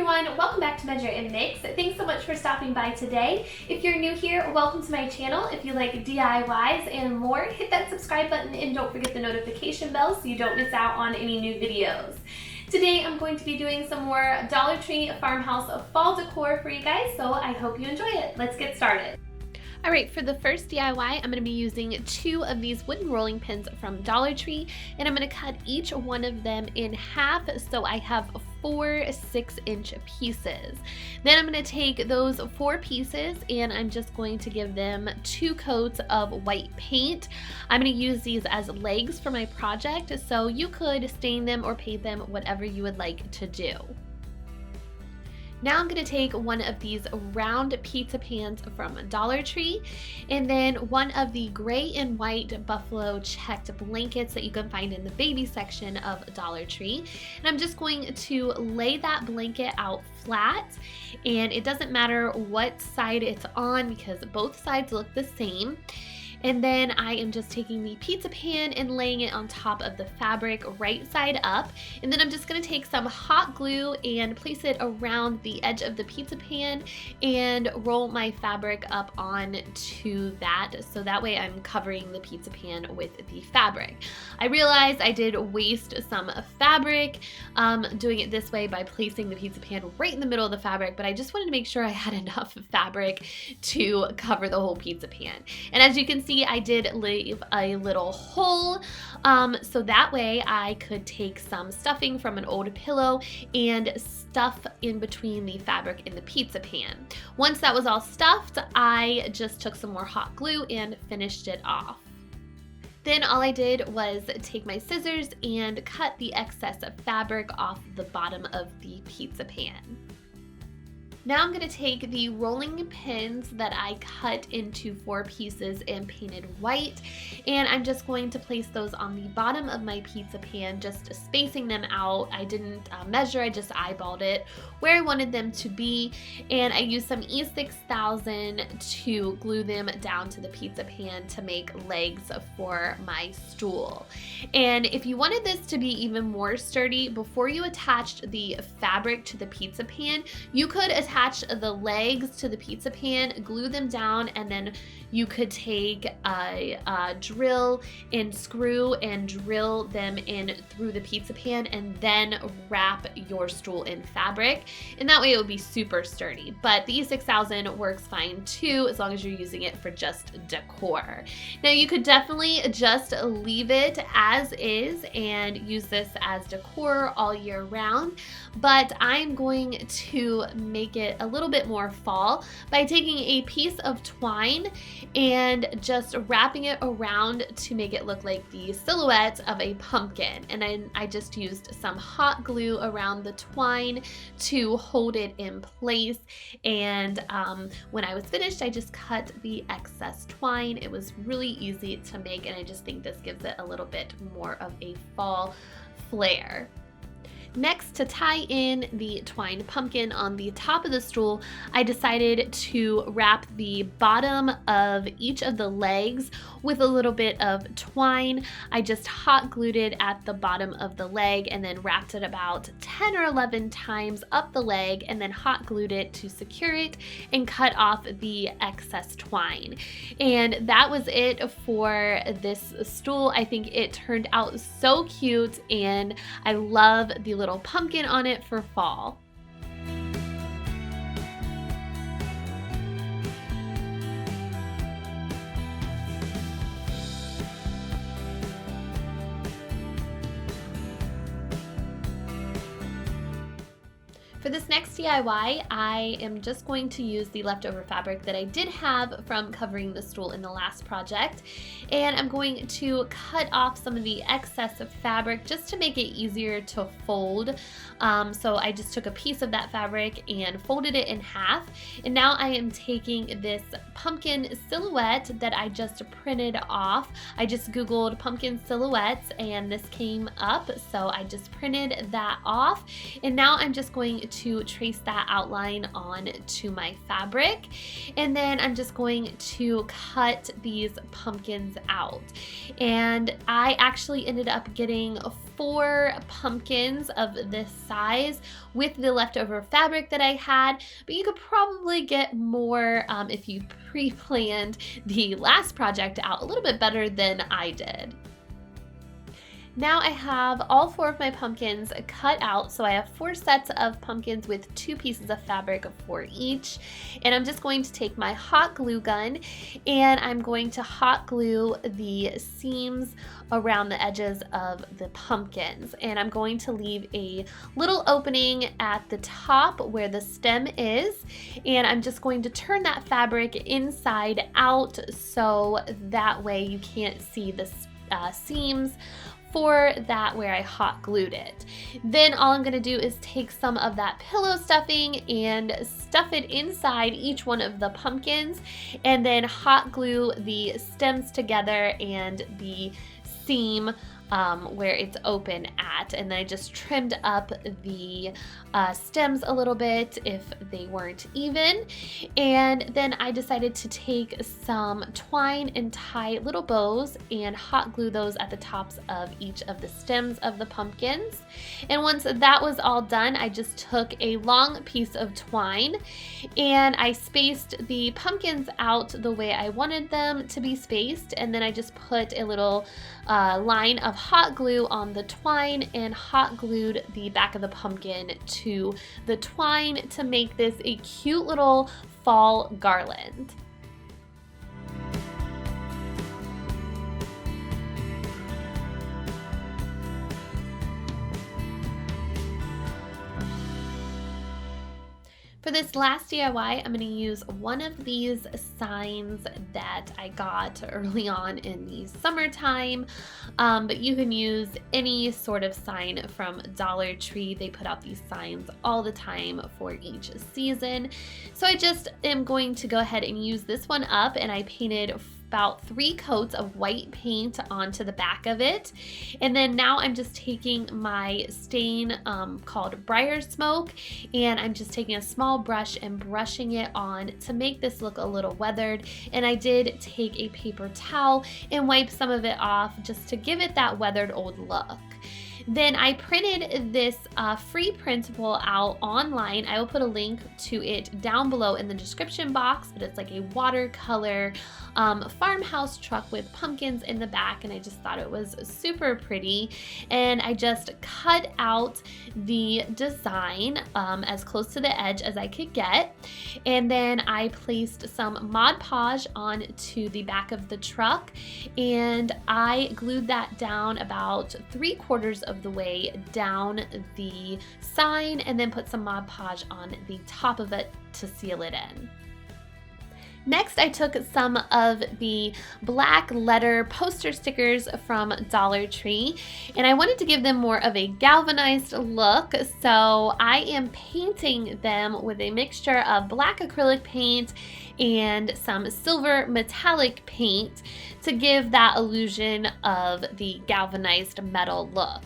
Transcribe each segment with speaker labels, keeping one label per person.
Speaker 1: everyone, welcome back to Measuremix. Thanks so much for stopping by today. If you're new here, welcome to my channel. If you like DIYs and more, hit that subscribe button and don't forget the notification bell so you don't miss out on any new videos. Today I'm going to be doing some more Dollar Tree Farmhouse fall decor for you guys, so I hope you enjoy it. Let's get started. Alright, for the first DIY, I'm going to be using 2 of these wooden rolling pins from Dollar Tree, and I'm going to cut each one of them in half so I have 4 6-inch pieces. Then I'm going to take those 4 pieces and I'm just going to give them 2 coats of white paint. I'm going to use these as legs for my project, so you could stain them or paint them, whatever you would like to do. Now I'm going to take one of these round pizza pans from Dollar Tree and then one of the gray and white buffalo checked blankets that you can find in the baby section of Dollar Tree. And I'm just going to lay that blanket out flat, and it doesn't matter what side it's on because both sides look the same. And then I am just taking the pizza pan and laying it on top of the fabric right side up. And then I'm just going to take some hot glue and place it around the edge of the pizza pan and roll my fabric up onto that. So that way I'm covering the pizza pan with the fabric. I realized I did waste some fabric doing it this way by placing the pizza pan right in the middle of the fabric, but I just wanted to make sure I had enough fabric to cover the whole pizza pan. And as you can see, I did leave a little hole so that way I could take some stuffing from an old pillow and stuff in between the fabric and the pizza pan. Once that was all stuffed, I just took some more hot glue and finished it off. Then all I did was take my scissors and cut the excess fabric off the bottom of the pizza pan. Now I'm going to take the rolling pins that I cut into 4 pieces and painted white, and I'm just going to place those on the bottom of my pizza pan, just spacing them out. I didn't measure, I just eyeballed it where I wanted them to be, and I used some E6000 to glue them down to the pizza pan to make legs for my stool. And if you wanted this to be even more sturdy, before you attached the fabric to the pizza pan, you could attach the legs to the pizza pan, glue them down, and then you could take a drill and screw and drill them in through the pizza pan and then wrap your stool in fabric, and that way it would be super sturdy. But the E6000 works fine too as long as you're using it for just decor. Now you could definitely just leave it as is and use this as decor all year round, but I'm going to make it a little bit more fall by taking a piece of twine and just wrapping it around to make it look like the silhouette of a pumpkin. And then I just used some hot glue around the twine to hold it in place, and when I was finished I just cut the excess twine. It was really easy to make, and I just think this gives it a little bit more of a fall flair. Next, to tie in the twine pumpkin on the top of the stool, I decided to wrap the bottom of each of the legs with a little bit of twine. I just hot glued it at the bottom of the leg and then wrapped it about 10 or 11 times up the leg and then hot glued it to secure it and cut off the excess twine. And that was it for this stool. I think it turned out so cute, and I love the little pumpkin on it for fall. For this next DIY, I am just going to use the leftover fabric that I did have from covering the stool in the last project, and I'm going to cut off some of the excess of fabric just to make it easier to fold. So I just took a piece of that fabric and folded it in half, and now I am taking this pumpkin silhouette that I just printed off. I just googled pumpkin silhouettes and this came up, so I just printed that off, and now I'm just going to trace that outline on to my fabric, and then I'm just going to cut these pumpkins out. And I actually ended up getting 4 pumpkins of this size with the leftover fabric that I had, but you could probably get more if you pre-planned the last project out a little bit better than I did. Now I have all 4 of my pumpkins cut out, so I have 4 sets of pumpkins with 2 pieces of fabric for each. And I'm just going to take my hot glue gun and I'm going to hot glue the seams around the edges of the pumpkins. And I'm going to leave a little opening at the top where the stem is, and I'm just going to turn that fabric inside out so that way you can't see the seams for that where I hot glued it. Then all I'm gonna do is take some of that pillow stuffing and stuff it inside each one of the pumpkins, and then hot glue the stems together and the seam where it's open at. And then I just trimmed up the stems a little bit if they weren't even. And then I decided to take some twine and tie little bows and hot glue those at the tops of each of the stems of the pumpkins. And once that was all done, I just took a long piece of twine and I spaced the pumpkins out the way I wanted them to be spaced. And then I just put a little line of hot glue on the twine and hot glued the back of the pumpkin to the twine to make this a cute little fall garland. For this last DIY, I'm going to use one of these signs that I got early on in the summertime, but you can use any sort of sign from Dollar Tree. They put out these signs all the time for each season. So I just am going to go ahead and use this one up, and I painted about 3 coats of white paint onto the back of it. And then now I'm just taking my stain called Briar Smoke, and I'm just taking a small brush and brushing it on to make this look a little weathered. And I did take a paper towel and wipe some of it off just to give it that weathered old look. Then I printed this free printable out online. I will put a link to it down below in the description box, but it's like a watercolor farmhouse truck with pumpkins in the back, and I just thought it was super pretty. And I just cut out the design as close to the edge as I could get, and then I placed some Mod Podge onto the back of the truck, and I glued that down about 3/4 of the way down the sign, and then put some Mod Podge on the top of it to seal it in. Next, I took some of the black letter poster stickers from Dollar Tree, and I wanted to give them more of a galvanized look, so I am painting them with a mixture of black acrylic paint and some silver metallic paint to give that illusion of the galvanized metal look.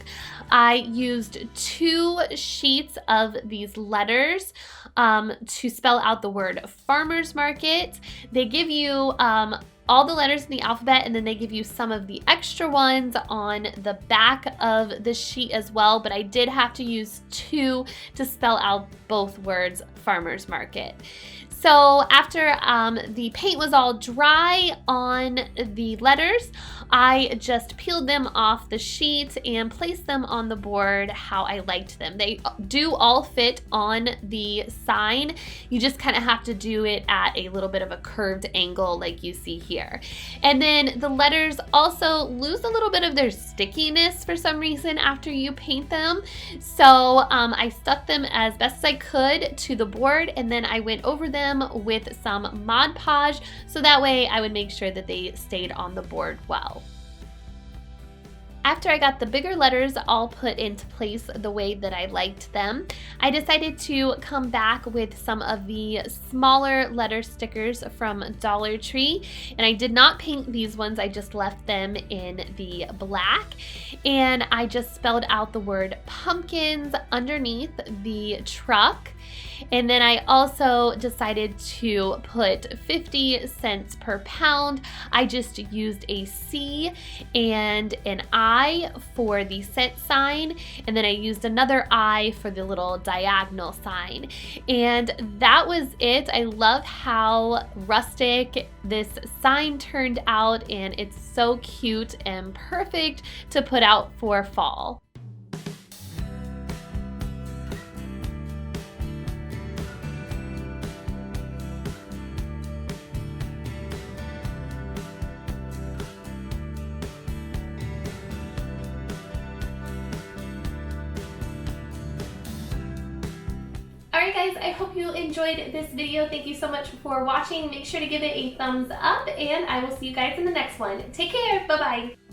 Speaker 1: I used 2 sheets of these letters to spell out the word Farmers Market. They give you all the letters in the alphabet, and then they give you some of the extra ones on the back of the sheet as well, but I did have to use 2 to spell out both words Farmers Market. So after the paint was all dry on the letters, I just peeled them off the sheet and placed them on the board how I liked them. They do all fit on the sign. You just kind of have to do it at a little bit of a curved angle like you see here. And then the letters also lose a little bit of their stickiness for some reason after you paint them. So I stuck them as best as I could to the board, and then I went over them with some Mod Podge so that way I would make sure that they stayed on the board well. After I got the bigger letters all put into place the way that I liked them, I decided to come back with some of the smaller letter stickers from Dollar Tree. And I did not paint these ones, I just left them in the black. And I just spelled out the word pumpkins underneath the truck. And then I also decided to put 50 cents per pound. I just used a C and an I for the cent sign, and then I used another I for the little diagonal sign. And that was it. I love how rustic this sign turned out, and it's so cute and perfect to put out for fall. Alright guys, I hope you enjoyed this video. Thank you so much for watching. Make sure to give it a thumbs up, and I will see you guys in the next one. Take care. Bye-bye.